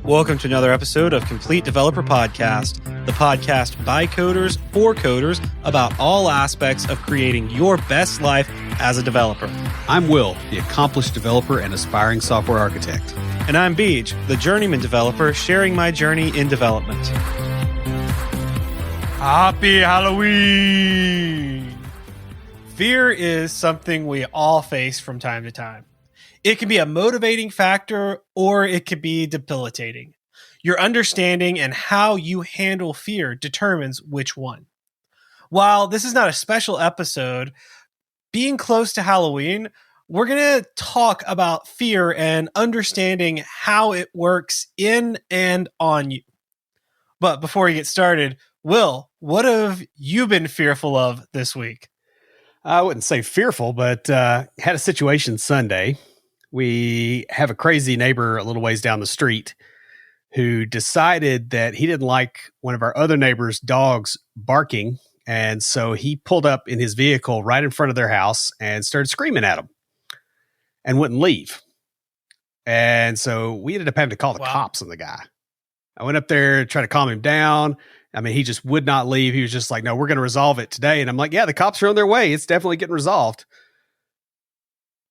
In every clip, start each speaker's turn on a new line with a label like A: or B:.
A: Welcome to another episode of Complete Developer Podcast, the podcast by coders for coders about all aspects of creating your best life as a developer.
B: I'm Will, the accomplished developer and aspiring software architect.
A: And I'm Beej, the journeyman developer sharing my journey in development. Happy Halloween! Fear is something we all face from time to time. It can be a motivating factor or it could be debilitating. Your understanding and how you handle fear determines which one. While this is not a special episode, being close to Halloween, we're going to talk about fear and understanding how it works in and on you. But before we get started, Will, what have you been fearful of this week?
B: I wouldn't say fearful, but had a situation Sunday. We have a crazy neighbor a little ways down the street who decided that he didn't like one of our other neighbors' dogs barking. And so he pulled up in his vehicle right in front of their house and started screaming at them and wouldn't leave. And so we ended up having to call the cops on the guy. I went up there to try to calm him down. I mean, he just would not leave. He was just like, no, we're going to resolve it today. And I'm like, yeah, the cops are on their way. It's definitely getting resolved.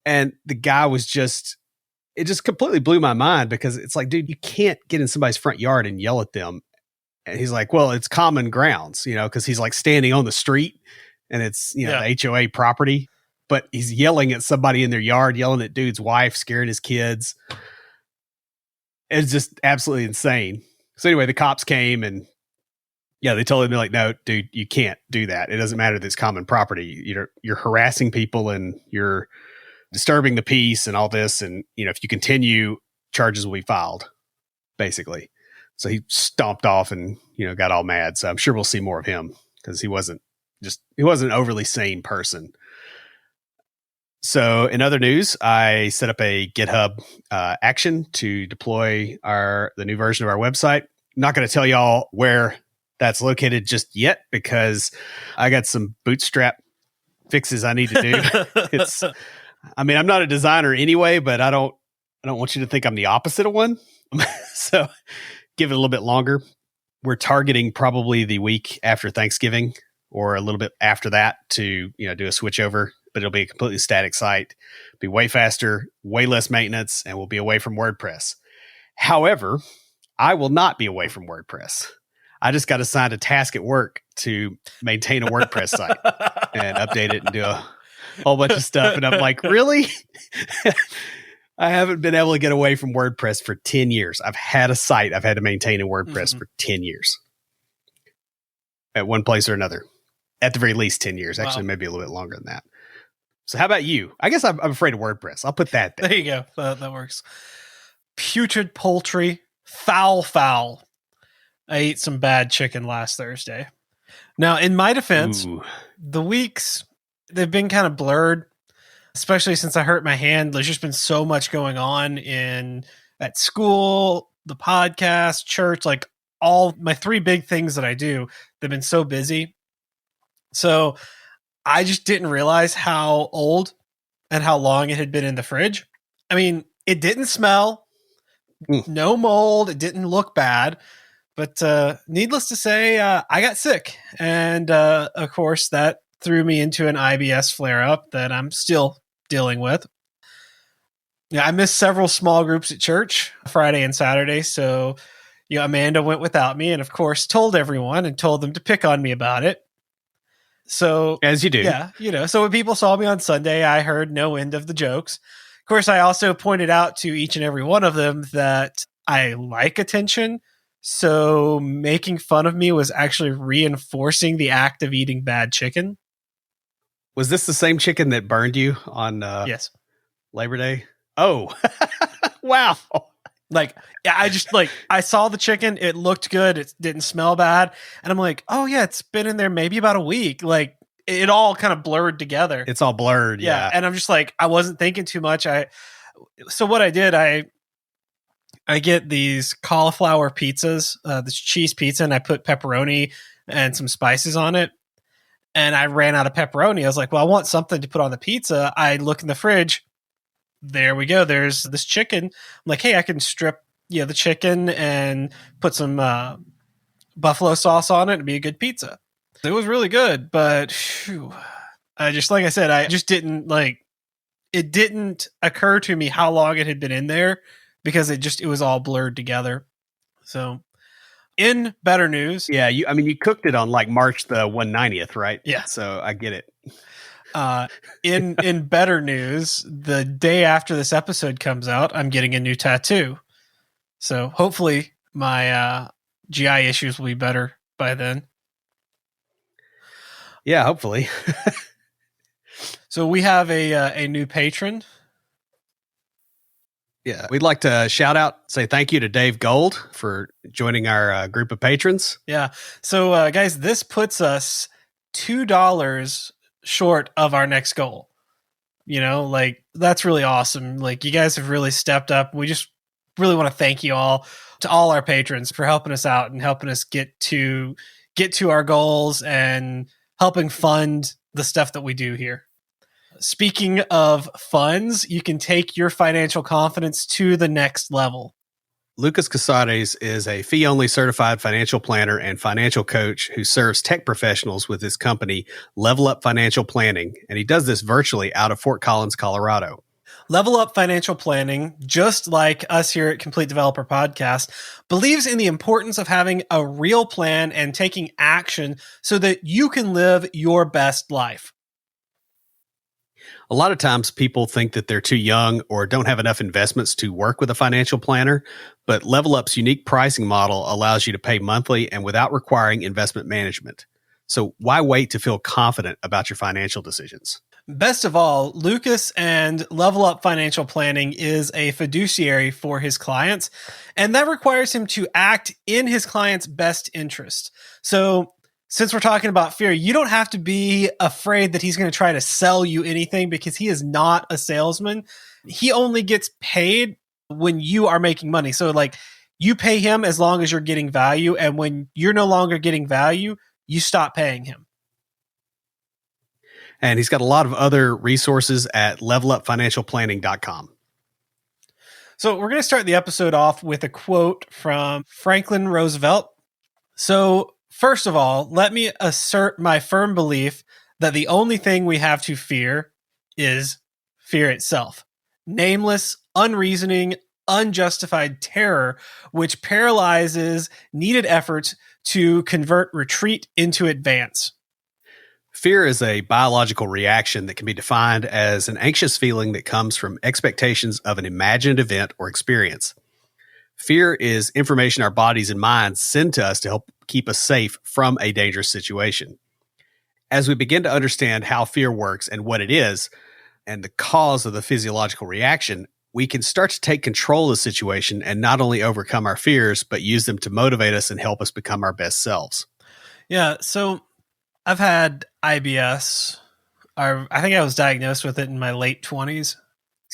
B: And the guy was it just completely blew my mind because it's like, dude, you can't get in somebody's front yard and yell at them. And he's like, well, it's common grounds, because he's like standing on the street and it's, the HOA property, but he's yelling at somebody in their yard, yelling at dude's wife, scaring his kids. It's just absolutely insane. So anyway, the cops came and they told him, like, no, dude, you can't do that. It doesn't matter that it's common property. You're harassing people and you're disturbing the peace and all this. And, if you continue, charges will be filed, basically. So he stomped off and, got all mad. So I'm sure we'll see more of him because he wasn't an overly sane person. So in other news, I set up a GitHub action to deploy the new version of our website. Not going to tell y'all where that's located just yet because I got some bootstrap fixes I need to do. I'm not a designer anyway, but I don't want you to think I'm the opposite of one. So give it a little bit longer. We're targeting probably the week after Thanksgiving or a little bit after that to, do a switch over, but it'll be a completely static site, be way faster, way less maintenance, and we'll be away from WordPress. However, I will not be away from WordPress. I just got assigned a task at work to maintain a WordPress site and update it and do a whole bunch of stuff. And I'm like, really? I haven't been able to get away from WordPress for 10 years. I've had a site I've had to maintain in WordPress for 10 years at one place or another. At the very least 10 years. Actually, maybe a little bit longer than that. So how about you? I guess I'm afraid of WordPress. I'll put that there.
A: There you go. That works. Putrid poultry. Foul. I ate some bad chicken last Thursday. Now, in my defense, the weeks, they've been kind of blurred, especially since I hurt my hand. There's just been so much going on at school, the podcast, church, like all my three big things that I do. They've been so busy. So I just didn't realize how old and how long it had been in the fridge. I mean, it didn't smell, no mold. It didn't look bad. But needless to say, I got sick. And of course, that threw me into an IBS flare-up that I'm still dealing with. I missed several small groups at church Friday and Saturday. So, Amanda went without me and, of course, told everyone and told them to pick on me about it. So,
B: as you do.
A: Yeah, so when people saw me on Sunday, I heard no end of the jokes. Of course, I also pointed out to each and every one of them that I like attention. So making fun of me was actually reinforcing the act of eating bad chicken.
B: Was this the same chicken that burned you on
A: yes.
B: Labor Day? Oh, wow.
A: I saw the chicken. It looked good. It didn't smell bad. And I'm like, oh yeah, it's been in there maybe about a week. Like it all kind of blurred together.
B: It's all blurred. Yeah.
A: And I'm just like, I wasn't thinking too much. So what I did, I get these cauliflower pizzas, this cheese pizza, and I put pepperoni and some spices on it. And I ran out of pepperoni. I was like, well, I want something to put on the pizza. I look in the fridge. There we go. There's this chicken. I'm like, hey, I can strip the chicken and put some buffalo sauce on it. It'd be a good pizza. It was really good, but I just didn't it didn't occur to me how long it had been in there because it was all blurred together. So in better news.
B: Yeah, you cooked it on like March the 190th, right?
A: Yeah.
B: So I get it.
A: In better news, the day after this episode comes out, I'm getting a new tattoo. So hopefully my GI issues will be better by then.
B: Yeah, hopefully.
A: So we have a new patron.
B: Yeah, we'd like to say thank you to Dave Gold for joining our group of patrons.
A: Yeah. So guys, this puts us $2 short of our next goal. That's really awesome. You guys have really stepped up. We just really want to thank you all, to all our patrons, for helping us out and helping us get to our goals and helping fund the stuff that we do here. Speaking of funds, you can take your financial confidence to the next level.
B: Lucas Casares is a fee-only certified financial planner and financial coach who serves tech professionals with his company, Level Up Financial Planning, and he does this virtually out of Fort Collins, Colorado.
A: Level Up Financial Planning, just like us here at Complete Developer Podcast, believes in the importance of having a real plan and taking action so that you can live your best life.
B: A lot of times people think that they're too young or don't have enough investments to work with a financial planner, but Level Up's unique pricing model allows you to pay monthly and without requiring investment management. So why wait to feel confident about your financial decisions?
A: Best of all, Lucas and Level Up Financial Planning is a fiduciary for his clients, and that requires him to act in his client's best interest. So since we're talking about fear, you don't have to be afraid that he's going to try to sell you anything, because he is not a salesman. He only gets paid when you are making money. So you pay him as long as you're getting value. And when you're no longer getting value, you stop paying him.
B: And he's got a lot of other resources at levelupfinancialplanning.com.
A: So we're going to start the episode off with a quote from Franklin Roosevelt. So first of all, let me assert my firm belief that the only thing we have to fear is fear itself. Nameless, unreasoning, unjustified terror, which paralyzes needed efforts to convert retreat into advance.
B: Fear is a biological reaction that can be defined as an anxious feeling that comes from expectations of an imagined event or experience. Fear is information our bodies and minds send to us to help keep us safe from a dangerous situation. As we begin to understand how fear works and what it is, and the cause of the physiological reaction, we can start to take control of the situation and not only overcome our fears, but use them to motivate us and help us become our best selves.
A: Yeah, so I've had IBS. I think I was diagnosed with it in my late 20s.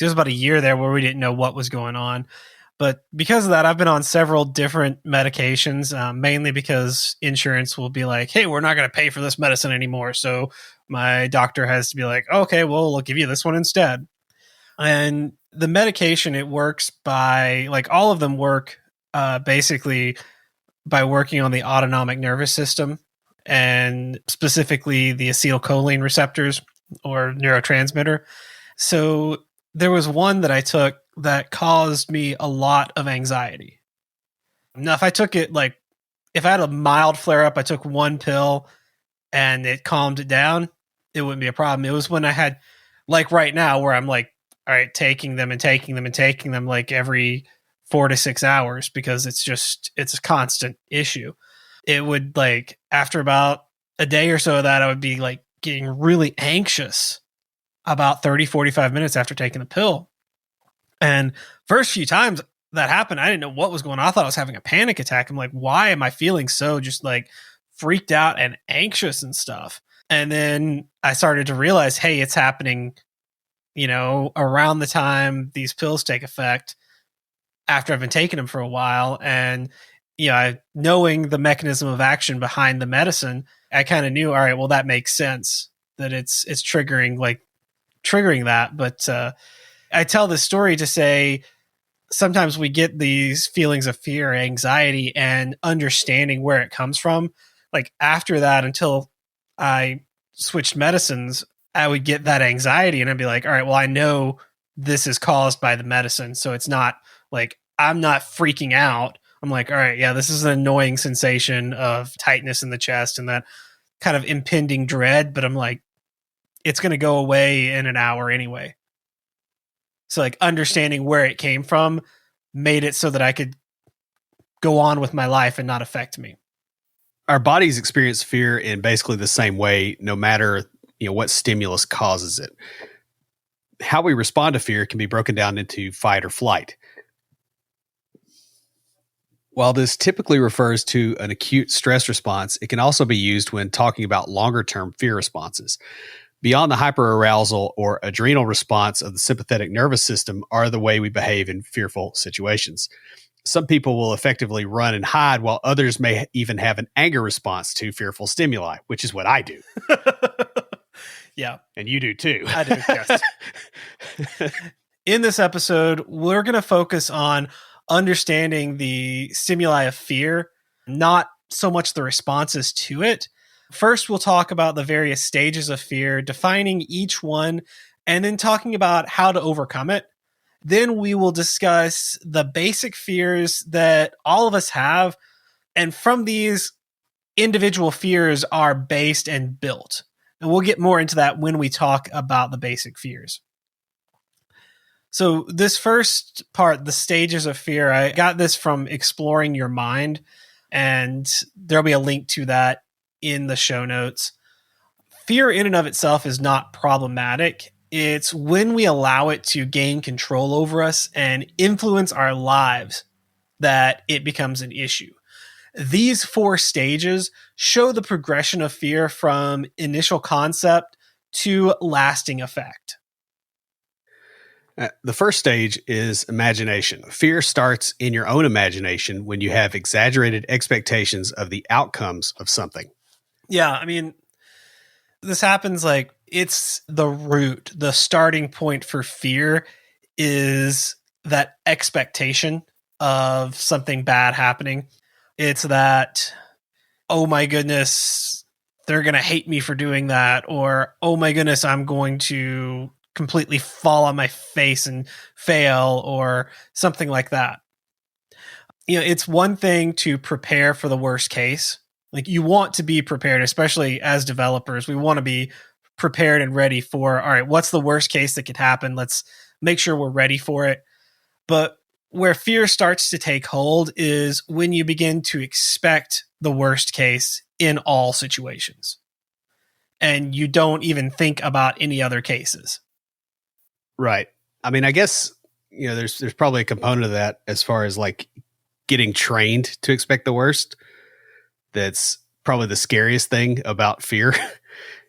A: It was about a year there where we didn't know what was going on. But because of that, I've been on several different medications, mainly because insurance will be like, hey, we're not going to pay for this medicine anymore. So my doctor has to be like, okay, well, we'll give you this one instead. And the medication, it works by, all of them work basically by working on the autonomic nervous system, and specifically the acetylcholine receptors, or neurotransmitter. So there was one that I took that caused me a lot of anxiety. Now, if I took it, if I had a mild flare up, I took one pill and it calmed it down, it wouldn't be a problem. It was when I had, right now, where I'm all right, taking them every 4 to 6 hours, because it's a constant issue. It would, after about a day or so of that, I would be getting really anxious about 30, 45 minutes after taking the pill. And first few times that happened, I didn't know what was going on. I thought I was having a panic attack. I'm like, why am I feeling so just freaked out and anxious and stuff? And then I started to realize, hey, it's happening, around the time these pills take effect, after I've been taking them for a while. And, knowing the mechanism of action behind the medicine, I kind of knew, all right, well, that makes sense that it's triggering that. But I tell this story to say, sometimes we get these feelings of fear or anxiety, and understanding where it comes from. Like after that, until I switched medicines, I would get that anxiety and I'd be like, all right, well, I know this is caused by the medicine. So it's not like I'm not freaking out. I'm like, all right, yeah, this is an annoying sensation of tightness in the chest and that kind of impending dread. But I'm like, it's going to go away in an hour anyway. So like understanding where it came from made it so that I could go on with my life and not affect me.
B: Our bodies experience fear in basically the same way, no matter what stimulus causes it. How we respond to fear can be broken down into fight or flight. While this typically refers to an acute stress response, it can also be used when talking about longer-term fear responses. Beyond the hyperarousal or adrenal response of the sympathetic nervous system are the way we behave in fearful situations. Some people will effectively run and hide, while others may even have an anger response to fearful stimuli, which is what I do.
A: Yeah.
B: And you do too.
A: I do, yes. In this episode, we're going to focus on understanding the stimuli of fear, not so much the responses to it. First, we'll talk about the various stages of fear, defining each one, and then talking about how to overcome it. Then we will discuss the basic fears that all of us have, and from these, individual fears are based and built. And we'll get more into that when we talk about the basic fears. So this first part, the stages of fear, I got this from Exploring Your Mind, and there'll be a link to that in the show notes. Fear in and of itself is not problematic. It's when we allow it to gain control over us and influence our lives that it becomes an issue. These 4 stages show the progression of fear from initial concept to lasting effect.
B: The first stage is imagination. Fear starts in your own imagination when you have exaggerated expectations of the outcomes of something.
A: Yeah, I mean, this happens like it's the root, the starting point for fear is that expectation of something bad happening. It's that, oh my goodness, they're going to hate me for doing that. Or, oh my goodness, I'm going to completely fall on my face and fail, or something like that. It's one thing to prepare for the worst case. Like you want to be prepared, especially as developers. We want to be prepared and ready for, all right, what's the worst case that could happen? Let's make sure we're ready for it. But where fear starts to take hold is when you begin to expect the worst case in all situations. And you don't even think about any other cases.
B: Right. I mean, I guess, there's probably a component of that as far as like getting trained to expect the worst. That's probably the scariest thing about fear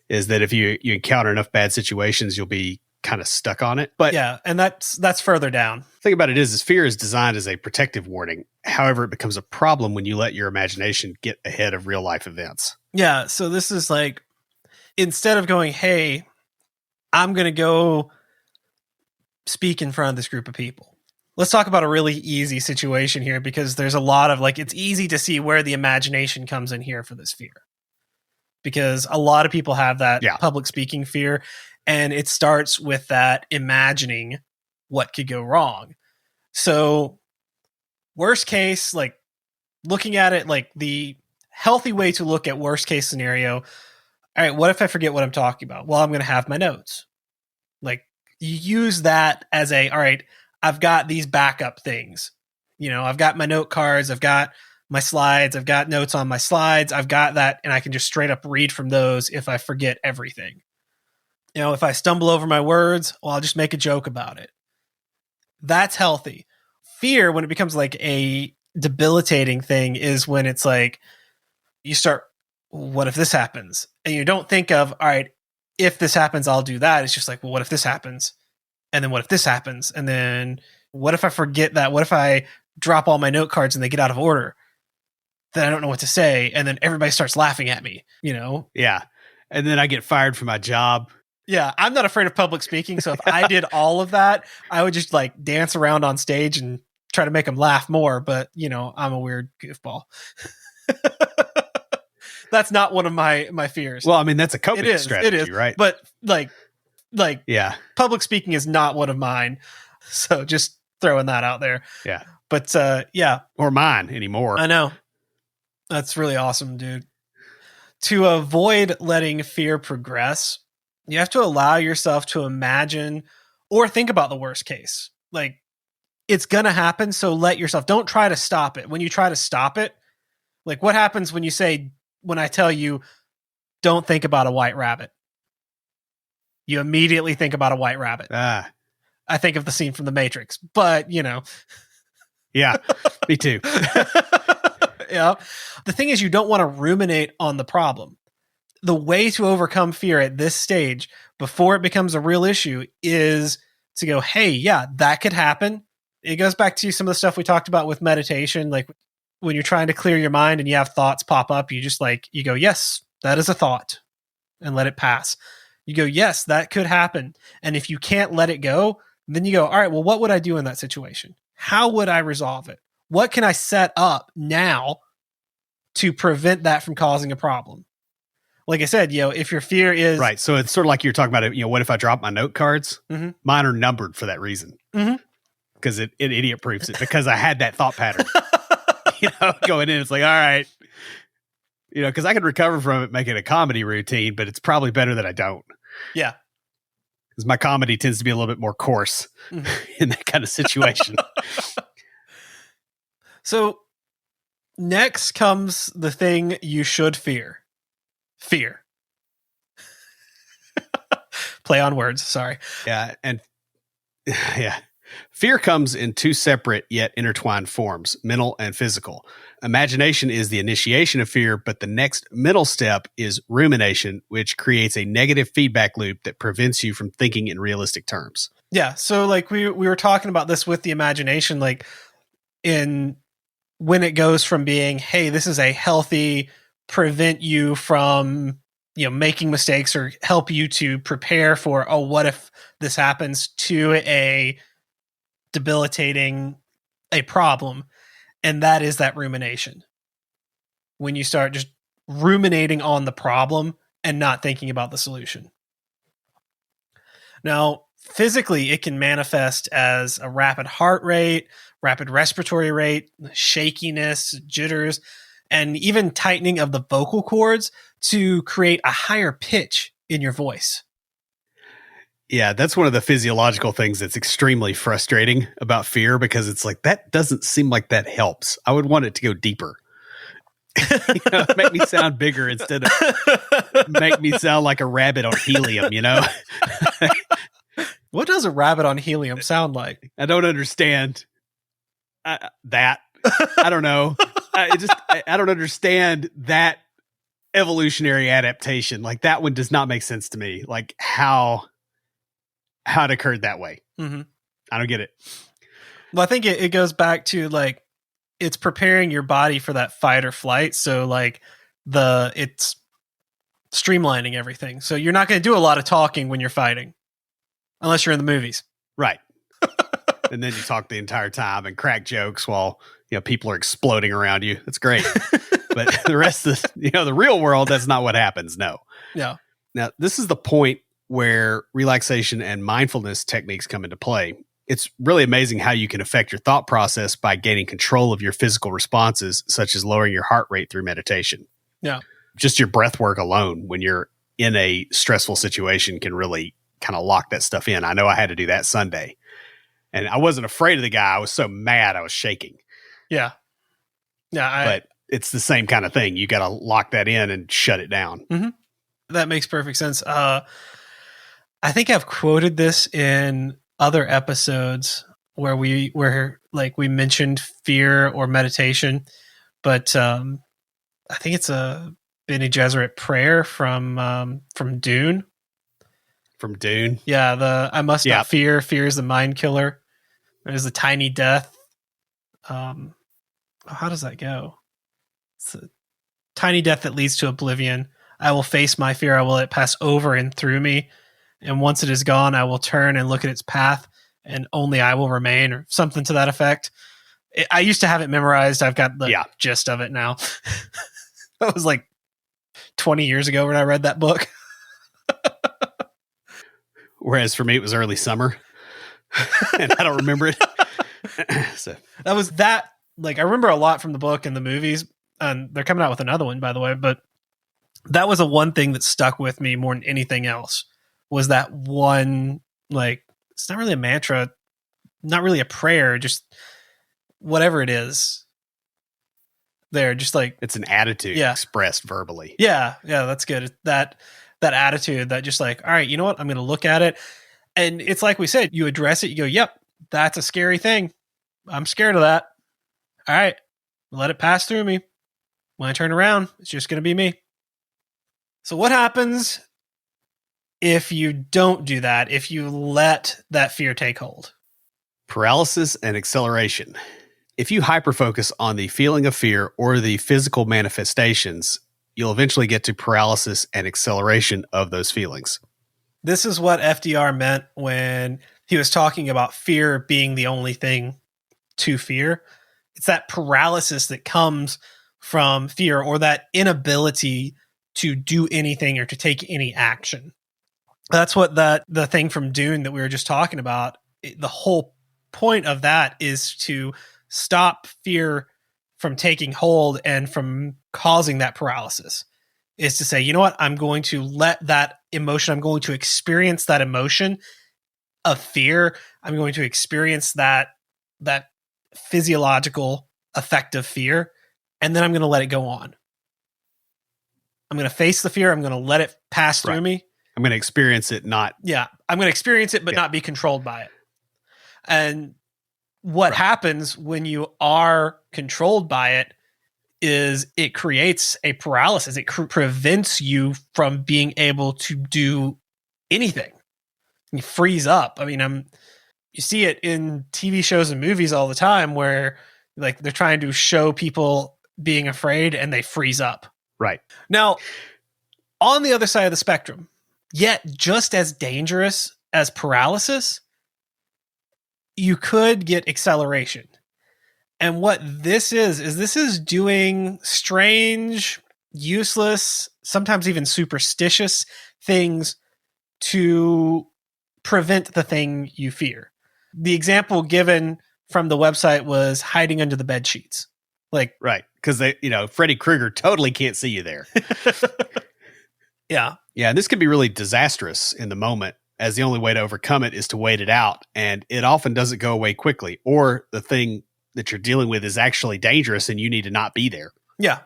B: is that if you encounter enough bad situations, you'll be kind of stuck on it. But
A: yeah, and that's further down.
B: The thing about it is fear is designed as a protective warning. However, it becomes a problem when you let your imagination get ahead of real life events.
A: Yeah, so this is like, instead of going, hey, I'm going to go speak in front of this group of people. Let's talk about a really easy situation here, because there's a lot of like, it's easy to see where the imagination comes in here for this fear. Because a lot of people have that public speaking fear, and it starts with that imagining what could go wrong. So worst case, like looking at it, like the healthy way to look at worst case scenario. All right, what if I forget what I'm talking about? Well, I'm going to have my notes. Like you use that as all right, I've got these backup things. I've got my note cards, I've got my slides, I've got notes on my slides, I've got that, and I can just straight up read from those if I forget everything. If I stumble over my words, well, I'll just make a joke about it. That's healthy. Fear, when it becomes like a debilitating thing, is when it's like you start, what if this happens? And you don't think of, all right, if this happens, I'll do that. It's just like, well, what if this happens? And then what if this happens? And then what if I forget that? What if I drop all my note cards and they get out of order? Then I don't know what to say. And then everybody starts laughing at me,
B: Yeah. And then I get fired from my job.
A: Yeah. I'm not afraid of public speaking. So if I did all of that, I would just like dance around on stage and try to make them laugh more, but I'm a weird goofball. That's not one of my fears.
B: Well, I mean, that's a coping strategy, right?
A: But like
B: yeah,
A: public speaking is not one of mine. So just throwing that out there.
B: Yeah.
A: But yeah.
B: Or mine anymore.
A: I know. That's really awesome, dude. To avoid letting fear progress, you have to allow yourself to imagine or think about the worst case. Like, it's going to happen, so let yourself, don't try to stop it. When you try to stop it, like what happens when I tell you, don't think about a white rabbit? You immediately think about a white rabbit. I think of the scene from The Matrix, but Yeah,
B: me too.
A: Yeah. The thing is, you don't want to ruminate on the problem. The way to overcome fear at this stage, before it becomes a real issue, is to go, hey, yeah, that could happen. It goes back to some of the stuff we talked about with meditation. Like when you're trying to clear your mind and you have thoughts pop up, you go, yes, that is a thought, and let it pass. You go, yes, that could happen. And if you can't let it go, then you go, all right, well, what would I do in that situation? How would I resolve it? What can I set up now to prevent that from causing a problem? Like I said, if your fear is...
B: Right. So it's sort of like you're talking about, what if I drop my note cards?
A: Mm-hmm.
B: Mine are numbered for that reason. Because it idiot proofs it, because I had that thought pattern. Going in, it's like, all right. Because I could recover from it, make it a comedy routine, but it's probably better that I don't.
A: Yeah.
B: Because my comedy tends to be a little bit more coarse in that kind of situation.
A: So next comes the thing you should fear. Fear. Play on words. Sorry.
B: Yeah. And yeah. Fear comes in two separate yet intertwined forms, mental and physical. Imagination is the initiation of fear, but the next middle step is rumination, which creates a negative feedback loop that prevents you from thinking in realistic terms.
A: Yeah. So like we were talking about this with the imagination, like when it goes from being, hey, this is a healthy, prevent you from, making mistakes or help you to prepare for, oh, what if this happens, to a debilitating a problem. And that is that rumination. When you start just ruminating on the problem and not thinking about the solution. Now, physically, it can manifest as a rapid heart rate, rapid respiratory rate, shakiness, jitters, and even tightening of the vocal cords to create a higher pitch in your voice.
B: Yeah, that's one of the physiological things that's extremely frustrating about fear, because it's like, that doesn't seem like that helps. I would want it to go deeper. Make me sound bigger instead of make me sound like a rabbit on helium,
A: What does a rabbit on helium sound like?
B: I don't understand that. I don't know. I don't understand that evolutionary adaptation. Like, that one does not make sense to me. Like how it occurred that way.
A: Mm-hmm.
B: I don't get it.
A: Well, I think it goes back to like, it's preparing your body for that fight or flight. So like it's streamlining everything. So you're not going to do a lot of talking when you're fighting, unless you're in the movies.
B: Right. And then you talk the entire time and crack jokes while, people are exploding around you. That's great. But the rest of the real world, that's not what happens. No.
A: Yeah.
B: Now, this is the point where relaxation and mindfulness techniques come into play. It's really amazing how you can affect your thought process by gaining control of your physical responses, such as lowering your heart rate through meditation.
A: Yeah.
B: Just your breath work alone when you're in a stressful situation can really kind of lock that stuff in. I know I had to do that Sunday. And I wasn't afraid of the guy. I was so mad I was shaking.
A: Yeah. Yeah.
B: But it's the same kind of thing. You got to lock that in and shut it down.
A: Mm-hmm. That makes perfect sense. I think I've quoted this in other episodes where we mentioned fear or meditation, but I think it's a Bene Gesserit prayer from Dune.
B: From Dune?
A: Yeah, I must not fear. Fear is the mind killer. There's the tiny death. How does that go? It's a tiny death that leads to oblivion. I will face my fear. I will let it pass over and through me. And once it is gone, I will turn and look at its path, and only I will remain, or something to that effect. I used to have it memorized. I've got the
B: Yeah.
A: gist of it now. That was like 20 years ago when I read that book.
B: Whereas for me, it was early summer and I don't remember it. So
A: That was that. Like, I remember a lot from the book and the movies, and they're coming out with another one, by the way. But that was a one thing that stuck with me more than anything else. Was that one, like, it's not really a mantra, not really a prayer, just whatever it is. There, just like
B: it's an attitude expressed verbally.
A: Yeah, that's good. That attitude that just like, all right, you know what? I'm going to look at it, and it's like we said, you address it. You go, yep, that's a scary thing. I'm scared of that. All right, let it pass through me. When I turn around, it's just going to be me. So what happens if you don't do that? If you let that fear take hold?
B: Paralysis and acceleration. If you hyperfocus on the feeling of fear or the physical manifestations, you'll eventually get to paralysis and acceleration of those feelings.
A: This is what FDR meant when he was talking about fear being the only thing to fear. It's that paralysis that comes from fear, or that inability to do anything or to take any action. That's what the thing from Dune that we were just talking about, the whole point of that is to stop fear from taking hold and from causing that paralysis. Is to say, you know what, I'm going to let that emotion, I'm going to experience that emotion of fear. I'm going to experience that physiological effect of fear, and then I'm going to let it go on. I'm going to face the fear. I'm going to let it pass through me.
B: I'm going to experience it, not...
A: Yeah, I'm going to experience it, but not be controlled by it. And what happens when you are controlled by it is it creates a paralysis. It prevents you from being able to do anything. You freeze up. I mean, you see it in TV shows and movies all the time where like they're trying to show people being afraid and they freeze up.
B: Right.
A: Now, on the other side of the spectrum, yet just as dangerous as paralysis, you could get acceleration. And what this is doing strange, useless, sometimes even superstitious things to prevent the thing you fear. The example given from the website was hiding under the bed sheets. Like,
B: right. Because Freddy Krueger totally can't see you there.
A: Yeah.
B: Yeah. And this can be really disastrous in the moment, as the only way to overcome it is to wait it out. And it often doesn't go away quickly, or the thing that you're dealing with is actually dangerous and you need to not be there.
A: Yeah.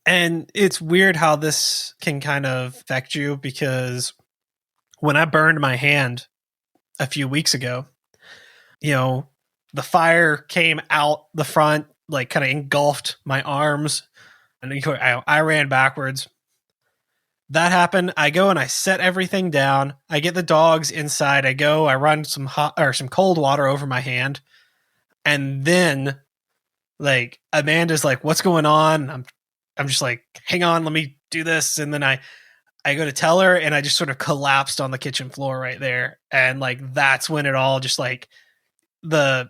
A: And it's weird how this can kind of affect you, because when I burned my hand a few weeks ago, the fire came out the front, like kind of engulfed my arms, and I ran backwards. That happened. I go and I set everything down. I get the dogs inside. I run some hot or some cold water over my hand. And then like Amanda's like, "What's going on?" I'm just like, "Hang on, let me do this." And then I go to tell her, and I just sort of collapsed on the kitchen floor right there. And like, that's when it all just like the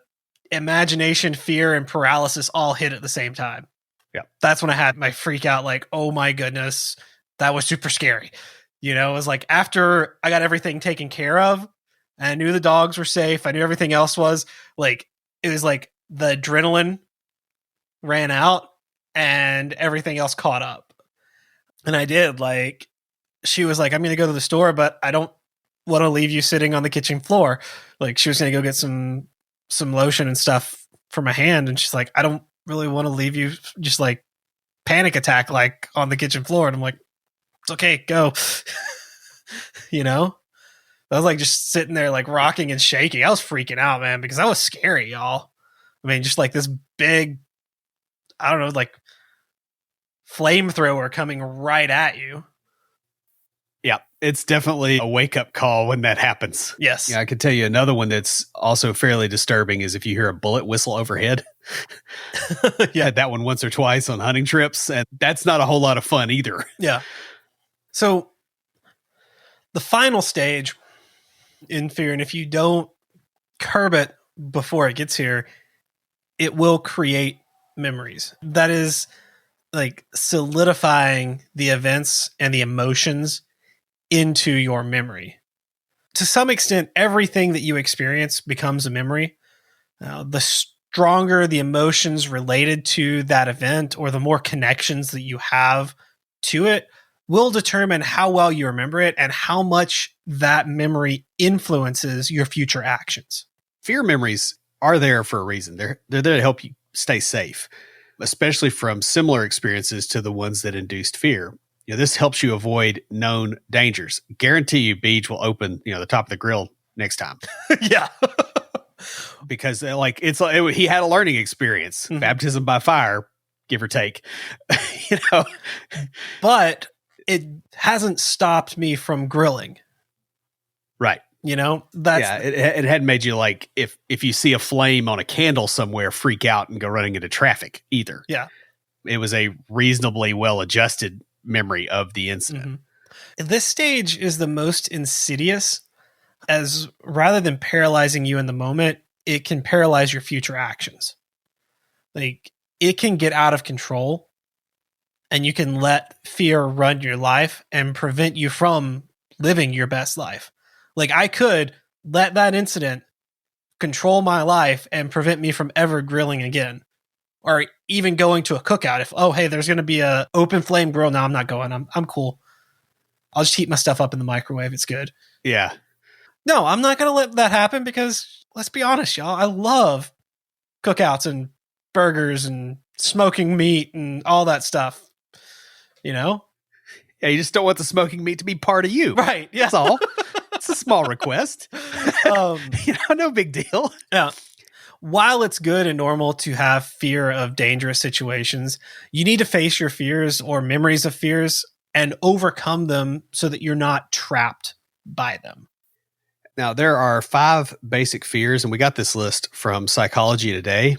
A: imagination, fear, and paralysis all hit at the same time.
B: Yeah.
A: That's when I had my freak out, like, oh my goodness, that was super scary. It was like after I got everything taken care of, and I knew the dogs were safe, I knew everything else was like, it was like the adrenaline ran out and everything else caught up. And I did, like, she was like, "I'm going to go to the store, but I don't want to leave you sitting on the kitchen floor." Like, she was going to go get some lotion and stuff for my hand. And she's like, "I don't really want to leave you just like panic attack, like on the kitchen floor." And I'm like, "It's okay, go." I was like just sitting there like rocking and shaking. I was freaking out, man, because that was scary, y'all. I mean, just like this big, I don't know, like flamethrower coming right at you.
B: Yeah, it's definitely a wake-up call when that happens.
A: Yes.
B: Yeah, I could tell you another one that's also fairly disturbing is if you hear a bullet whistle overhead. Yeah, had that one once or twice on hunting trips, and that's not a whole lot of fun either.
A: Yeah. So the final stage in fear, and if you don't curb it before it gets here, it will create memories. That is like solidifying the events and the emotions into your memory. To some extent, everything that you experience becomes a memory. The stronger the emotions related to that event or the more connections that you have to it will determine how well you remember it and how much that memory influences your future actions.
B: Fear memories are there for a reason. They're there to help you stay safe, especially from similar experiences to the ones that induced fear. This helps you avoid known dangers. Guarantee you Beach will open, the top of the grill next time.
A: Yeah.
B: Because he had a learning experience, baptism by fire, give or take,
A: but it hasn't stopped me from grilling.
B: Right. It hadn't made you like, if you see a flame on a candle somewhere, freak out and go running into traffic either.
A: Yeah.
B: It was a reasonably well-adjusted memory of the incident.
A: This stage is the most insidious, as rather than paralyzing you in the moment, it can paralyze your future actions. Like, it can get out of control and you can let fear run your life and prevent you from living your best life. Like, I could let that incident control my life and prevent me from ever grilling again, or even going to a cookout. If, hey, there's going to be a open flame grill. No, I'm not going. I'm cool. I'll just heat my stuff up in the microwave. It's good.
B: Yeah.
A: No, I'm not going to let that happen because, let's be honest, y'all, I love cookouts and burgers and smoking meat and all that stuff.
B: Yeah, you just don't want the smoking meat to be part of you.
A: Right. Yeah.
B: That's all. It's a small request. No big deal.
A: Yeah. While it's good and normal to have fear of dangerous situations, you need to face your fears or memories of fears and overcome them so that you're not trapped by them.
B: Now, there are 5 basic fears, and we got this list from Psychology Today.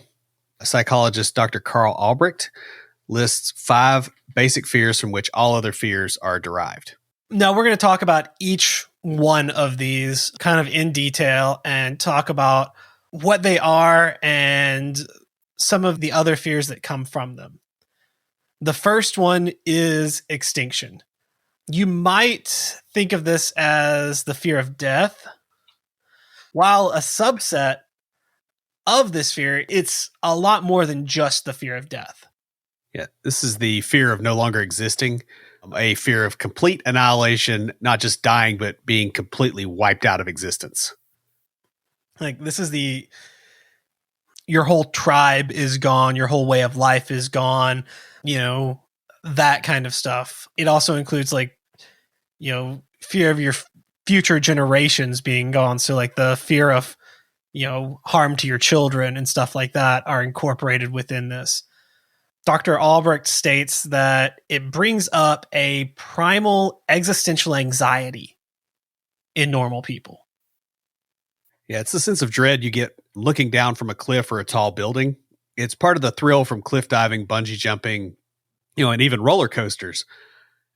B: Psychologist Dr. Carl Albrecht lists 5 basic fears from which all other fears are derived.
A: Now, we're going to talk about each one of these kind of in detail and talk about what they are and some of the other fears that come from them. The first one is extinction. You might think of this as the fear of death. While a subset of this fear, it's a lot more than just the fear of death.
B: Yeah, this is the fear of no longer existing, a fear of complete annihilation, not just dying, but being completely wiped out of existence.
A: Like, this is your whole tribe is gone, your whole way of life is gone, that kind of stuff. It also includes fear of your future generations being gone. So like the fear of, harm to your children and stuff like that are incorporated within this. Dr. Albrecht states that it brings up a primal existential anxiety in normal people.
B: Yeah, it's the sense of dread you get looking down from a cliff or a tall building. It's part of the thrill from cliff diving, bungee jumping, and even roller coasters.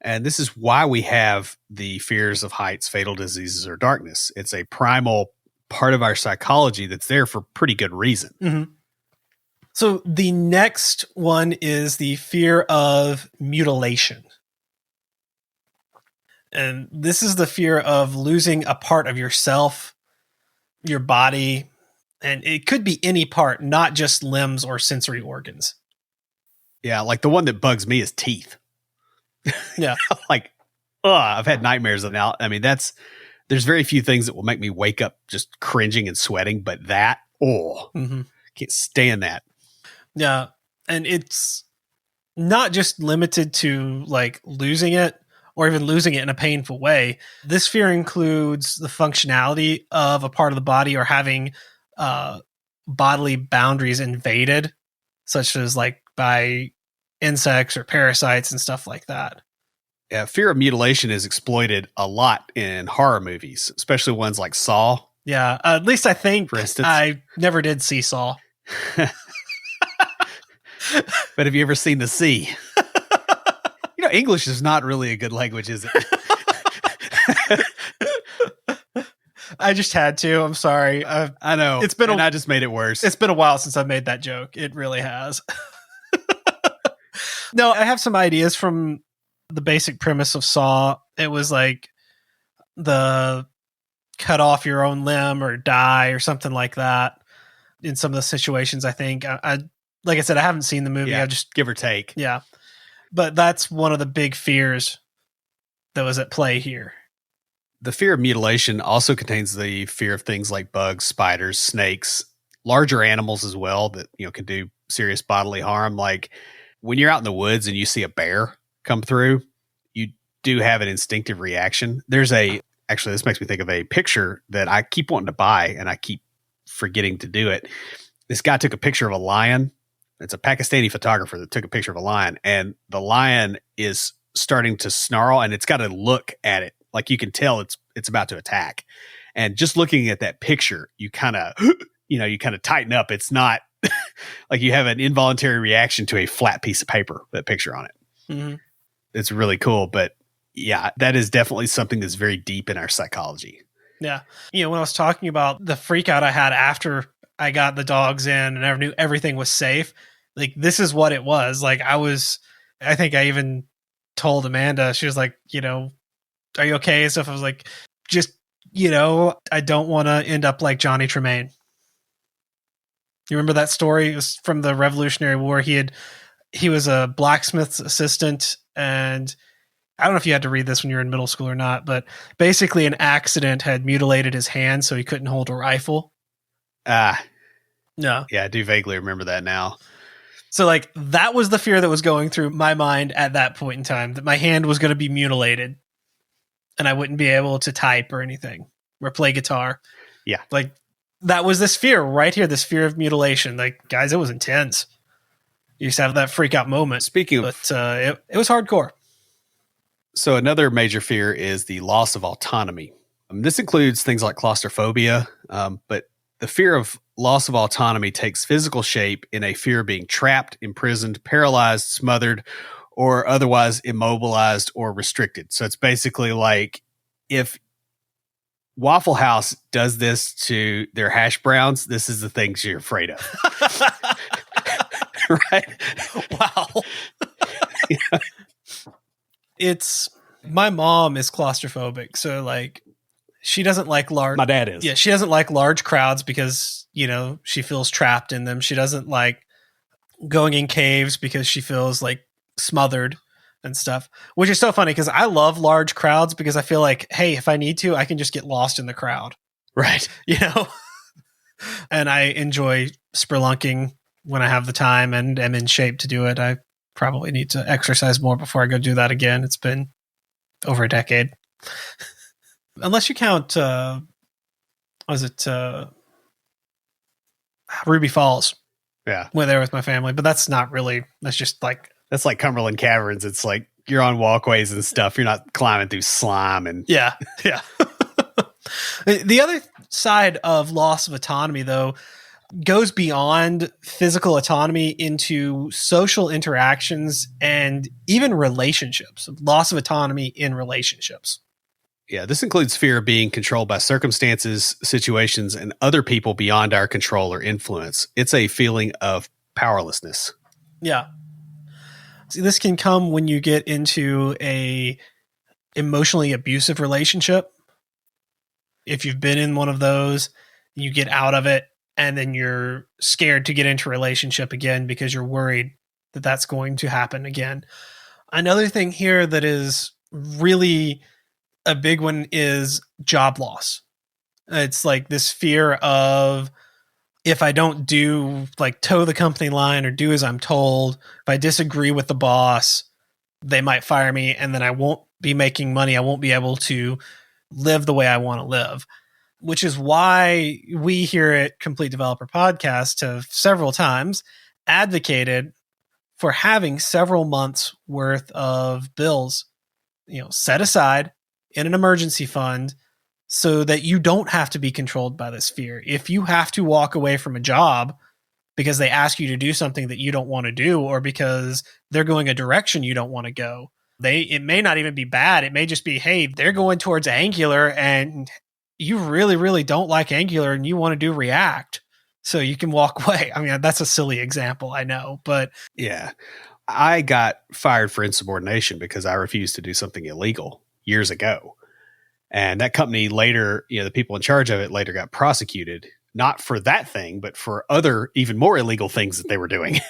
B: And this is why we have the fears of heights, fatal diseases, or darkness. It's a primal part of our psychology that's there for pretty good reason.
A: Mm-hmm. So the next one is the fear of mutilation. And this is the fear of losing a part of yourself, your body, and it could be any part, not just limbs or sensory organs.
B: Yeah, like the one that bugs me is teeth.
A: Yeah.
B: I've had nightmares of now. I mean, there's very few things that will make me wake up just cringing and sweating, but that, can't stand that.
A: Yeah. And it's not just limited to like losing it or even losing it in a painful way. This fear includes the functionality of a part of the body or having bodily boundaries invaded, such as like by insects or parasites and stuff like that.
B: Yeah, fear of mutilation is exploited a lot in horror movies, especially ones like Saw.
A: Yeah, at least I think,
B: for instance.
A: I never did see Saw.
B: But have you ever seen The Sea? English is not really a good language, is it?
A: I just had to. I'm sorry.
B: I know. I just made it worse.
A: It's been a while since I've made that joke. It really has. No, I have some ideas from the basic premise of Saw. It was like the cut off your own limb or die or something like that in some of the situations. I think I like I said, I haven't seen the movie.
B: Yeah,
A: I just
B: give or take.
A: Yeah. But that's one of the big fears that was at play here.
B: The fear of mutilation also contains the fear of things like bugs, spiders, snakes, larger animals as well that, can do serious bodily harm. Like when you're out in the woods and you see a bear come through, you do have an instinctive reaction. Actually, this makes me think of a picture that I keep wanting to buy and I keep forgetting to do it. This guy took a picture of a lion. It's a Pakistani photographer that took a picture of a lion, and the lion is starting to snarl, and it's got to look at it. Like you can tell it's about to attack. And just looking at that picture, you kind of, tighten up. It's not like you have an involuntary reaction to a flat piece of paper, that picture on it.
A: Mm-hmm.
B: It's really cool. But yeah, that is definitely something that's very deep in our psychology.
A: Yeah. When I was talking about the freak out I had after I got the dogs in and I knew everything was safe, like this is what it was. Like I think I even told Amanda, she was like, are you okay? And stuff. I was like, just, I don't want to end up like Johnny Tremaine. You remember that story? It was from the Revolutionary War. He was a blacksmith's assistant, and I don't know if you had to read this when you were in middle school or not, but basically an accident had mutilated his hand so he couldn't hold a rifle.
B: No.
A: Yeah,
B: I do vaguely remember that now.
A: So like that was the fear that was going through my mind at that point in time, that my hand was going to be mutilated and I wouldn't be able to type or anything or play guitar.
B: Yeah.
A: Like that was this fear right here, this fear of mutilation. Like, guys, it was intense. You used to have that freak out moment. It was hardcore.
B: So another major fear is the loss of autonomy. This includes things like claustrophobia, but the fear of loss of autonomy takes physical shape in a fear of being trapped, imprisoned, paralyzed, smothered, or otherwise immobilized or restricted. So it's basically like if Waffle House does this to their hash browns, this is the things you're afraid of. Right?
A: Wow.
B: Yeah.
A: It's my mom is claustrophobic, so like she doesn't like large.
B: My dad is.
A: Yeah, she doesn't like large crowds because she feels trapped in them. She doesn't like going in caves because she feels like smothered and stuff. Which is so funny because I love large crowds because I feel like, hey, if I need to, I can just get lost in the crowd,
B: right?
A: And I enjoy spelunking when I have the time and am in shape to do it. I probably need to exercise more before I go do that again. It's been over a decade. Unless you count, Ruby Falls?
B: Yeah.
A: Went there with my family, but that's not really, that's just like...
B: That's like Cumberland Caverns. It's like you're on walkways and stuff. You're not climbing through slime and...
A: Yeah. The other side of loss of autonomy, though, goes beyond physical autonomy into social interactions and even relationships. Loss of autonomy in relationships.
B: Yeah, this includes fear of being controlled by circumstances, situations, and other people beyond our control or influence. It's a feeling of powerlessness.
A: Yeah. See, this can come when you get into a emotionally abusive relationship. If you've been in one of those, you get out of it, and then you're scared to get into a relationship again because you're worried that that's going to happen again. Another thing here that is really a big one is job loss. It's like this fear of, if I don't do like toe the company line or do as I'm told, if I disagree with the boss, they might fire me and then I won't be making money. I won't be able to live the way I want to live, which is why we here at Complete Developer Podcast have several times advocated for having several months worth of bills, set aside in an emergency fund so that you don't have to be controlled by this fear. If you have to walk away from a job because they ask you to do something that you don't want to do, or because they're going a direction you don't want to go, it may not even be bad. It may just be, hey, they're going towards Angular and you really, really don't like Angular and you want to do React. So you can walk away. I mean, that's a silly example, I know, but
B: yeah, I got fired for insubordination because I refused to do something illegal years ago. And that company later, the people in charge of it later got prosecuted, not for that thing, but for other even more illegal things that they were doing,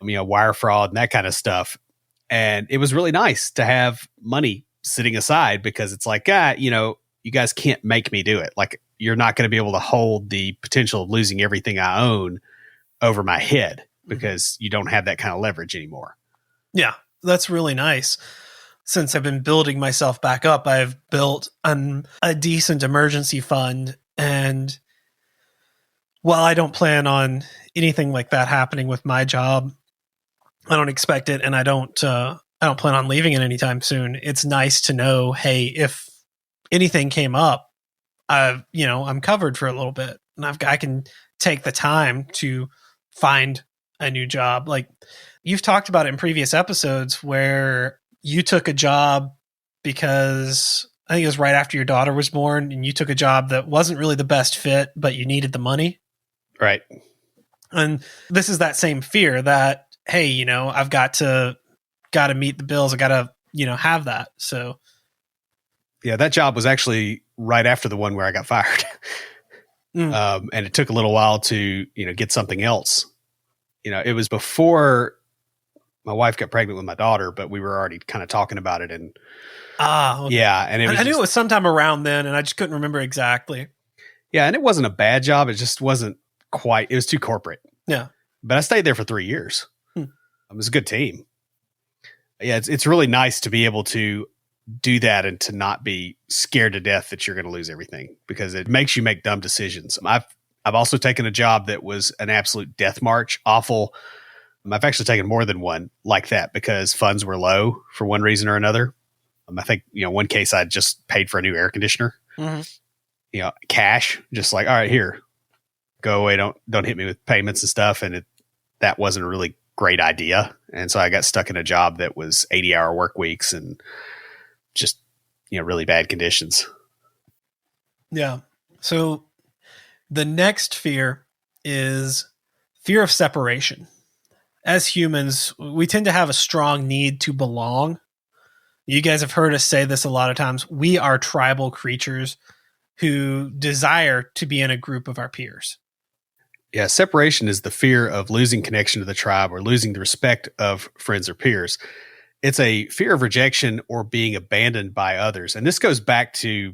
B: wire fraud and that kind of stuff. And it was really nice to have money sitting aside because it's like, you guys can't make me do it. Like, you're not going to be able to hold the potential of losing everything I own over my head because you don't have that kind of leverage anymore.
A: Yeah, that's really nice. Since I've been building myself back up, I've built a decent emergency fund. And while I don't plan on anything like that happening with my job, I don't expect it, and I don't plan on leaving it anytime soon. It's nice to know, hey, if anything came up, I'm covered for a little bit, and I can take the time to find a new job. Like, you've talked about it in previous episodes where you took a job because I think it was right after your daughter was born, and you took a job that wasn't really the best fit, but you needed the money.
B: Right.
A: And this is that same fear that, hey, I've got to meet the bills. I got to, have that. So
B: yeah, that job was actually right after the one where I got fired. And it took a little while to, get something else. It was before my wife got pregnant with my daughter, but we were already kind of talking about it. And
A: okay.
B: Yeah, and
A: I knew it was sometime around then, and I just couldn't remember exactly.
B: Yeah, and it wasn't a bad job. It just wasn't quite. It was too corporate.
A: Yeah,
B: but I stayed there for 3 years. It was a good team. Yeah, it's really nice to be able to do that and to not be scared to death that you're going to lose everything, because it makes you make dumb decisions. I've also taken a job that was an absolute death march, awful. I've actually taken more than one like that because funds were low for one reason or another. I think, one case I just paid for a new air conditioner, cash, just like, all right, here, go away. Don't hit me with payments and stuff. And that wasn't a really great idea. And so I got stuck in a job that was 80-hour work weeks and just, really bad conditions.
A: Yeah. So the next fear is fear of separation. As humans, we tend to have a strong need to belong. You guys have heard us say this a lot of times. We are tribal creatures who desire to be in a group of our peers.
B: Yeah, separation is the fear of losing connection to the tribe or losing the respect of friends or peers. It's a fear of rejection or being abandoned by others. And this goes back to,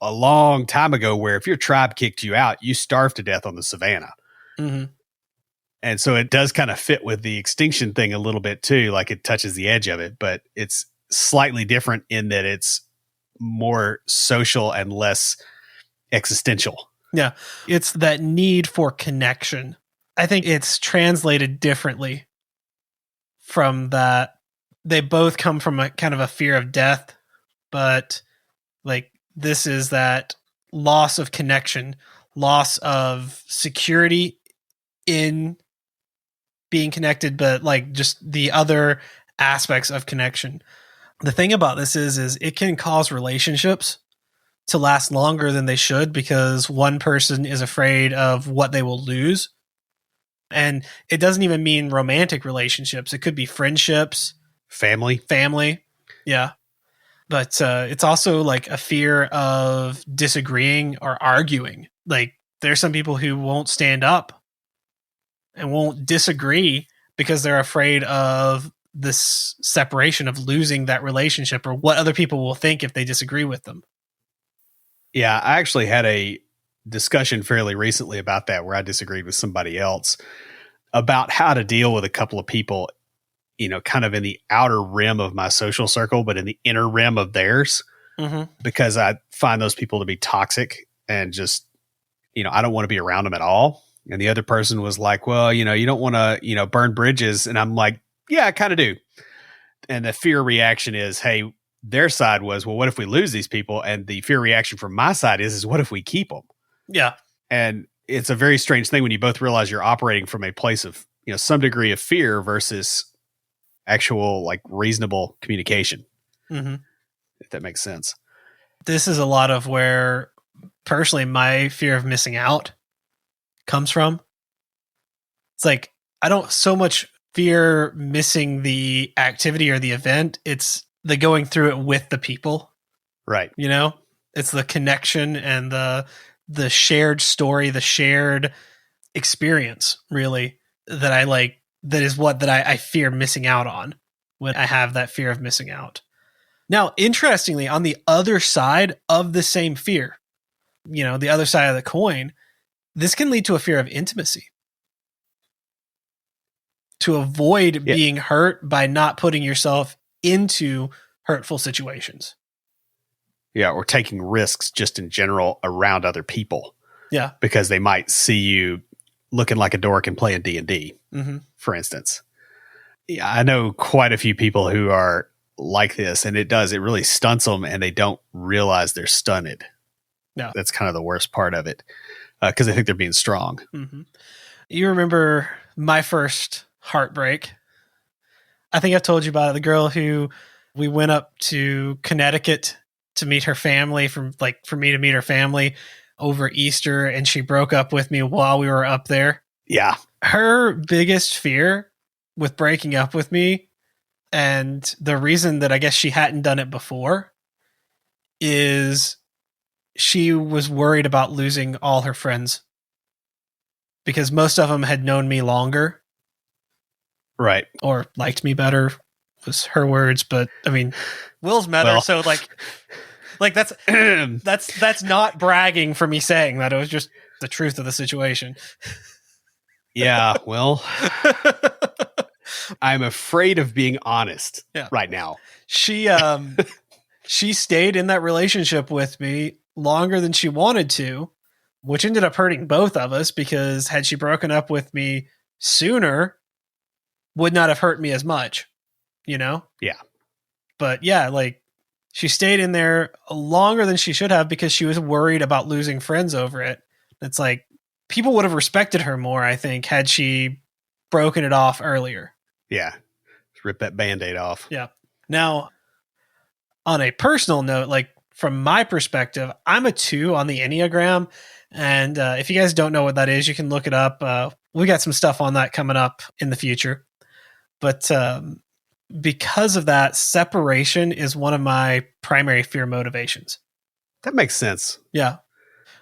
B: a long time ago, where if your tribe kicked you out, you starved to death on the savannah.
A: Mm-hmm.
B: And so it does kind of fit with the extinction thing a little bit too, like it touches the edge of it, but it's slightly different in that it's more social and less existential.
A: Yeah. It's that need for connection. I think it's translated differently from that. They both come from a kind of a fear of death, but like this is that loss of connection, loss of security in being connected, but like just the other aspects of connection. The thing about this is it can cause relationships to last longer than they should because one person is afraid of what they will lose. And it doesn't even mean romantic relationships. It could be friendships,
B: family.
A: Yeah. But it's also like a fear of disagreeing or arguing. Like there's some people who won't stand up and won't disagree because they're afraid of this separation, of losing that relationship or what other people will think if they disagree with them.
B: Yeah, I actually had a discussion fairly recently about that, where I disagreed with somebody else about how to deal with a couple of people, kind of in the outer rim of my social circle, but in the inner rim of theirs, because I find those people to be toxic and just, I don't want to be around them at all. And the other person was like, well, you don't want to, burn bridges. And I'm like, yeah, I kind of do. And the fear reaction is, hey, their side was, well, what if we lose these people? And the fear reaction from my side is what if we keep them?
A: Yeah.
B: And it's a very strange thing when you both realize you're operating from a place of, some degree of fear versus actual like reasonable communication. If that makes sense.
A: This is a lot of where personally my fear of missing out comes from. It's like, I don't so much fear missing the activity or the event. It's the going through it with the people.
B: Right.
A: You know, it's the connection and the shared story, the shared experience, really, that I like. That is what I fear missing out on when I have that fear of missing out. Now, interestingly, on the other side of the same fear, you know, the other side of the coin, this can lead to a fear of intimacy. To avoid being hurt by not putting yourself into hurtful situations.
B: Yeah, or taking risks just in general around other people.
A: Yeah.
B: Because they might see you looking like a dork and playing D&D, for instance. Yeah, I know quite a few people who are like this, and it really stunts them, and they don't realize they're stunted.
A: Yeah.
B: That's kind of the worst part of it, because they think they're being strong.
A: Mm-hmm. You remember my first heartbreak? I think I've told you about it. The girl who we went up to Connecticut to meet her family, for me to meet her family over Easter, and she broke up with me while we were up there.
B: Yeah.
A: Her biggest fear with breaking up with me, and the reason that I guess she hadn't done it before, is she was worried about losing all her friends. Because most of them had known me longer.
B: Right.
A: Or liked me better, was her words. But I mean, Will's met her, so like that's not bragging for me saying that. It was just the truth of the situation.
B: Yeah, well, I'm afraid of being honest right now.
A: She stayed in that relationship with me longer than she wanted to, which ended up hurting both of us, because had she broken up with me sooner, would not have hurt me as much, you know?
B: Yeah.
A: But yeah, like, she stayed in there longer than she should have because she was worried about losing friends over it. It's like, people would have respected her more, I think, had she broken it off earlier.
B: Yeah. Rip that Band-Aid off.
A: Yeah. Now, on a personal note, like, from my perspective, I'm a 2 on the Enneagram. And if you guys don't know what that is, you can look it up. We got some stuff on that coming up in the future. But because of that, separation is one of my primary fear motivations.
B: That makes sense.
A: Yeah.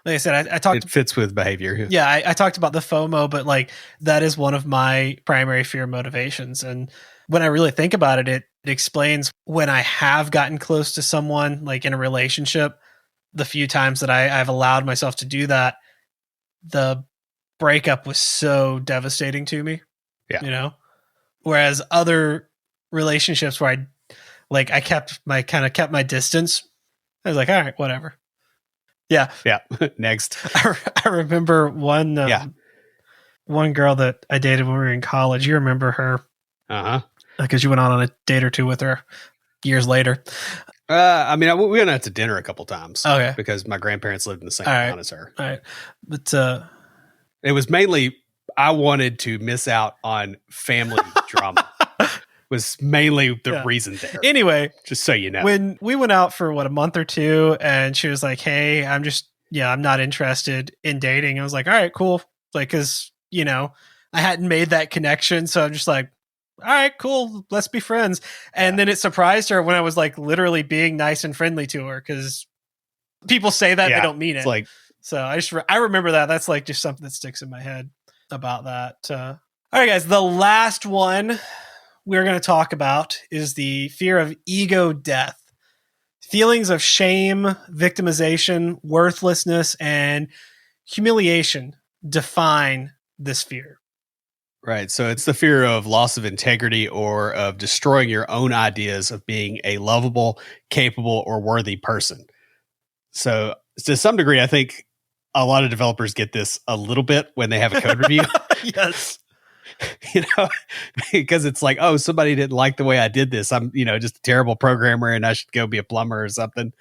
A: Like I said, I talked...
B: It fits with behavior.
A: Yeah, I talked about the FOMO, but like, that is one of my primary fear motivations. And when I really think about it, it explains when I have gotten close to someone, like in a relationship, the few times that I've allowed myself to do that, the breakup was so devastating to me.
B: Yeah.
A: You know? Whereas other relationships where I kept my distance, I was like, all right, whatever. Yeah.
B: Yeah. Next.
A: I remember one girl that I dated when we were in college. You remember her.
B: Uh-huh.
A: Because you went on a date or two with her years later.
B: I mean, we went out to dinner a couple times.
A: Okay.
B: Because my grandparents lived in the same town as her.
A: All right. But
B: it was mainly, I wanted to miss out on family drama. Was mainly the reason there.
A: Anyway,
B: just so you know,
A: when we went out for a month or two, and she was like, "Hey, I'm not interested in dating." I was like, "All right, cool." Like, because I hadn't made that connection, so I'm just like, "All right, cool, let's be friends." And then it surprised her when I was like literally being nice and friendly to her, because people say that they don't mean it.
B: It's like,
A: so I remember that. That's like just something that sticks in my head about that. All right, guys, the last one we're going to talk about is the fear of ego death. Feelings of shame, victimization, worthlessness, and humiliation define this fear.
B: Right. So it's the fear of loss of integrity or of destroying your own ideas of being a lovable, capable, or worthy person. So to some degree, I think a lot of developers get this a little bit when they have a code review.
A: Yes.
B: Because it's like, oh, somebody didn't like the way I did this. I'm, just a terrible programmer and I should go be a plumber or something.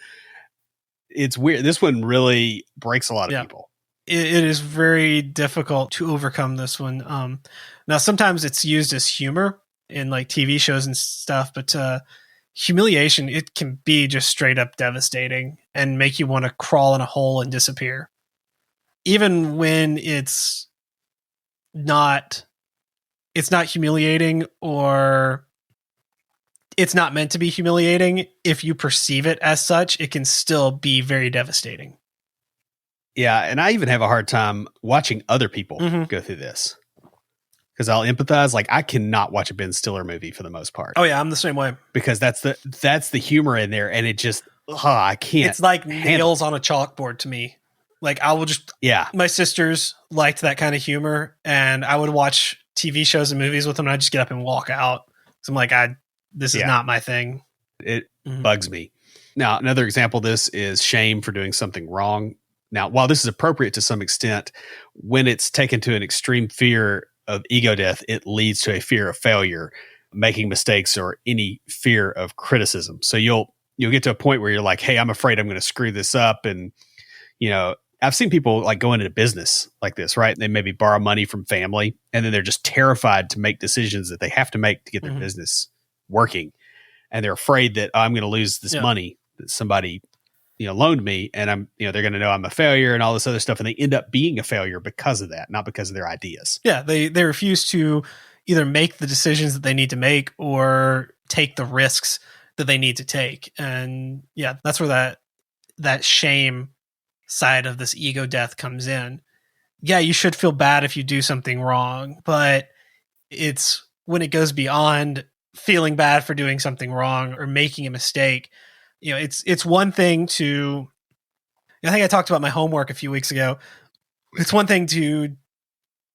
B: It's weird. This one really breaks a lot of people.
A: It is very difficult to overcome this one. Now, sometimes it's used as humor in like TV shows and stuff, but humiliation, it can be just straight up devastating and make you want to crawl in a hole and disappear. Even when it's not humiliating, or it's not meant to be humiliating, if you perceive it as such, it can still be very devastating.
B: Yeah, and I even have a hard time watching other people go through this. Because I'll empathize. Like, I cannot watch a Ben Stiller movie for the most part.
A: Oh yeah, I'm the same way.
B: Because that's the humor in there, and it just I can't.
A: It's like nails on a chalkboard to me. Like, I will just my sisters liked that kind of humor, and I would watch TV shows and movies with them, and I'd just get up and walk out. So I'm like, this is not my thing.
B: It bugs me. Now, another example of this is shame for doing something wrong. Now, while this is appropriate to some extent, when it's taken to an extreme fear of ego death, it leads to a fear of failure, making mistakes, or any fear of criticism. So you'll get to a point where you're like, hey, I'm afraid I'm going to screw this up. And, I've seen people like go into business like this, right? They maybe borrow money from family, and then they're just terrified to make decisions that they have to make to get their business working. And they're afraid that I'm going to lose this money that somebody, loaned me, and they're going to know I'm a failure and all this other stuff. And they end up being a failure because of that, not because of their ideas.
A: Yeah. They refuse to either make the decisions that they need to make or take the risks that they need to take. And yeah, that's where that shame side of this ego death comes in. Yeah, you should feel bad if you do something wrong, but it's when it goes beyond feeling bad for doing something wrong or making a mistake. It's one thing to, I think I talked about my homework a few weeks ago. It's one thing to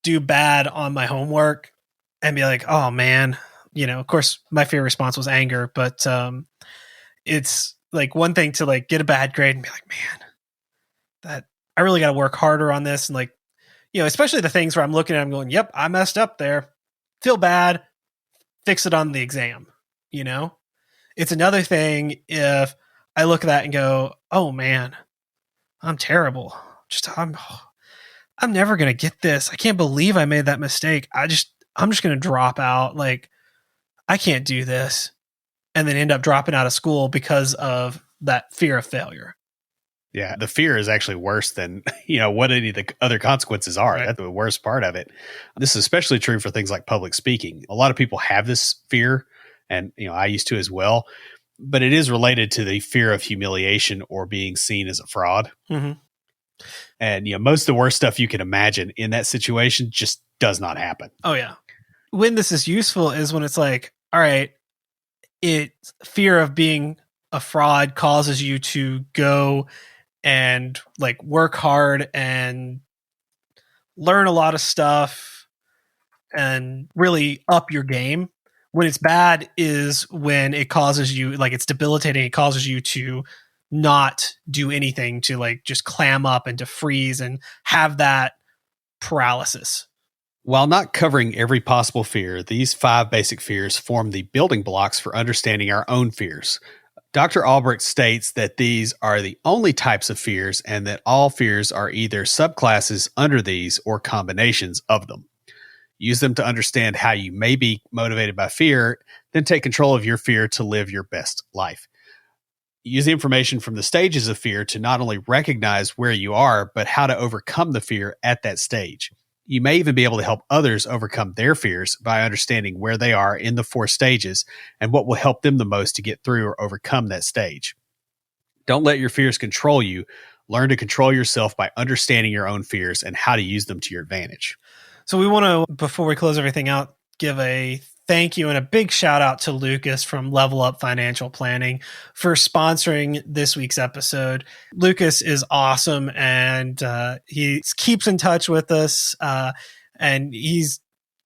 A: do bad on my homework and be like, oh man, of course my fear response was anger, but it's like one thing to like get a bad grade and be like, man, that I really got to work harder on this. And like, especially the things where I'm looking at, I'm going, yep, I messed up there. Feel bad, fix it on the exam. It's another thing if I look at that and go, oh man, I'm terrible. I'm never going to get this. I can't believe I made that mistake. I'm just going to drop out. Like, I can't do this. And then end up dropping out of school because of that fear of failure.
B: Yeah. The fear is actually worse than, what any of the other consequences are. Right. That's the worst part of it. This is especially true for things like public speaking. A lot of people have this fear, and, I used to as well, but it is related to the fear of humiliation or being seen as a fraud. Mm-hmm. And, most of the worst stuff you can imagine in that situation just does not happen.
A: Oh yeah. When this is useful is when it's like, all right, fear of being a fraud causes you to go and like work hard and learn a lot of stuff and really up your game. When it's bad is when it causes you, like, it's debilitating. It causes you to not do anything, to like just clam up and to freeze and have that paralysis.
B: While not covering every possible fear, these 5 basic fears form the building blocks for understanding our own fears. Dr. Albrecht states that these are the only types of fears, and that all fears are either subclasses under these or combinations of them. Use them to understand how you may be motivated by fear, then take control of your fear to live your best life. Use the information from the stages of fear to not only recognize where you are, but how to overcome the fear at that stage. You may even be able to help others overcome their fears by understanding where they are in the 4 stages and what will help them the most to get through or overcome that stage. Don't let your fears control you. Learn to control yourself by understanding your own fears and how to use them to your advantage.
A: So we want to, before we close everything out, give a thank you and a big shout out to Lucas from Level Up Financial Planning for sponsoring this week's episode. Lucas is awesome, and he keeps in touch with us, and he's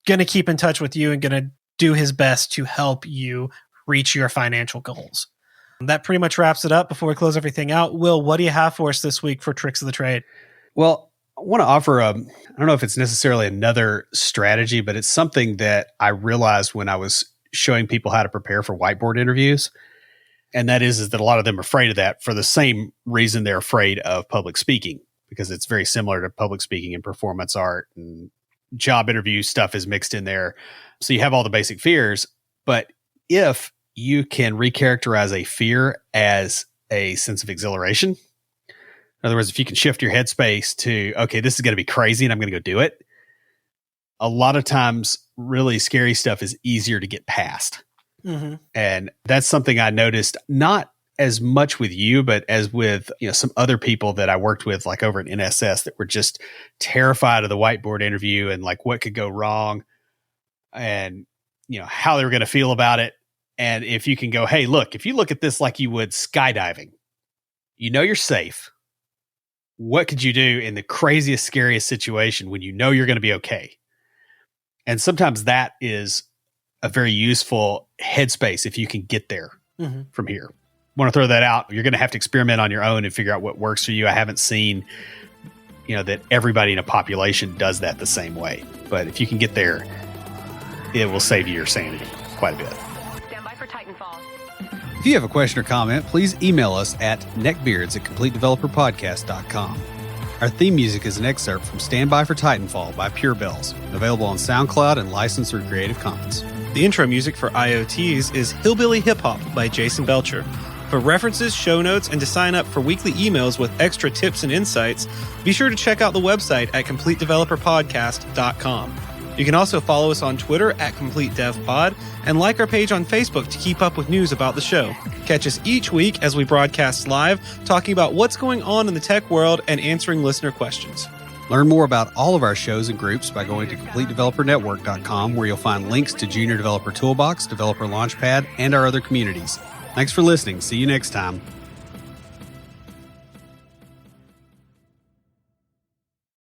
A: going to keep in touch with you and going to do his best to help you reach your financial goals. That pretty much wraps it up. Before we close everything out, Will, what do you have for us this week for Tricks of the Trade?
B: Well, I want to offer I don't know if it's necessarily another strategy, but it's something that I realized when I was showing people how to prepare for whiteboard interviews. And that is that a lot of them are afraid of that for the same reason they're afraid of public speaking, because it's very similar to public speaking and performance art, and job interview stuff is mixed in there. So you have all the basic fears, but if you can recharacterize a fear as a sense of exhilaration. In other words, if you can shift your headspace to, okay, this is going to be crazy and I'm going to go do it. A lot of times, really scary stuff is easier to get past. Mm-hmm. And that's something I noticed, not as much with you, but as with, some other people that I worked with, like over at NSS, that were just terrified of the whiteboard interview and like what could go wrong and, how they were going to feel about it. And if you can go, hey, look, if you look at this like you would skydiving, you're safe. What could you do in the craziest, scariest situation when you're going to be okay? And sometimes that is a very useful headspace if you can get there from here. Want to throw that out. You're going to have to experiment on your own and figure out what works for you. I haven't seen, that everybody in a population does that the same way. But if you can get there, it will save you your sanity quite a bit.
C: Stand by for Titanfall.
B: If you have a question or comment, please email us at neckbeards@completedeveloperpodcast.com. Our theme music is an excerpt from Stand By for Titanfall by Pure Bells, available on SoundCloud and licensed through Creative Commons.
A: The intro music for IoTs is Hillbilly Hip Hop by Jason Belcher. For references, show notes, and to sign up for weekly emails with extra tips and insights, be sure to check out the website at CompleteDeveloperPodcast.com. You can also follow us on Twitter at CompleteDevPod and like our page on Facebook to keep up with news about the show. Catch us each week as we broadcast live, talking about what's going on in the tech world and answering listener questions.
B: Learn more about all of our shows and groups by going to CompleteDeveloperNetwork.com, where you'll find links to Junior Developer Toolbox, Developer Launchpad, and our other communities. Thanks for listening. See you next time.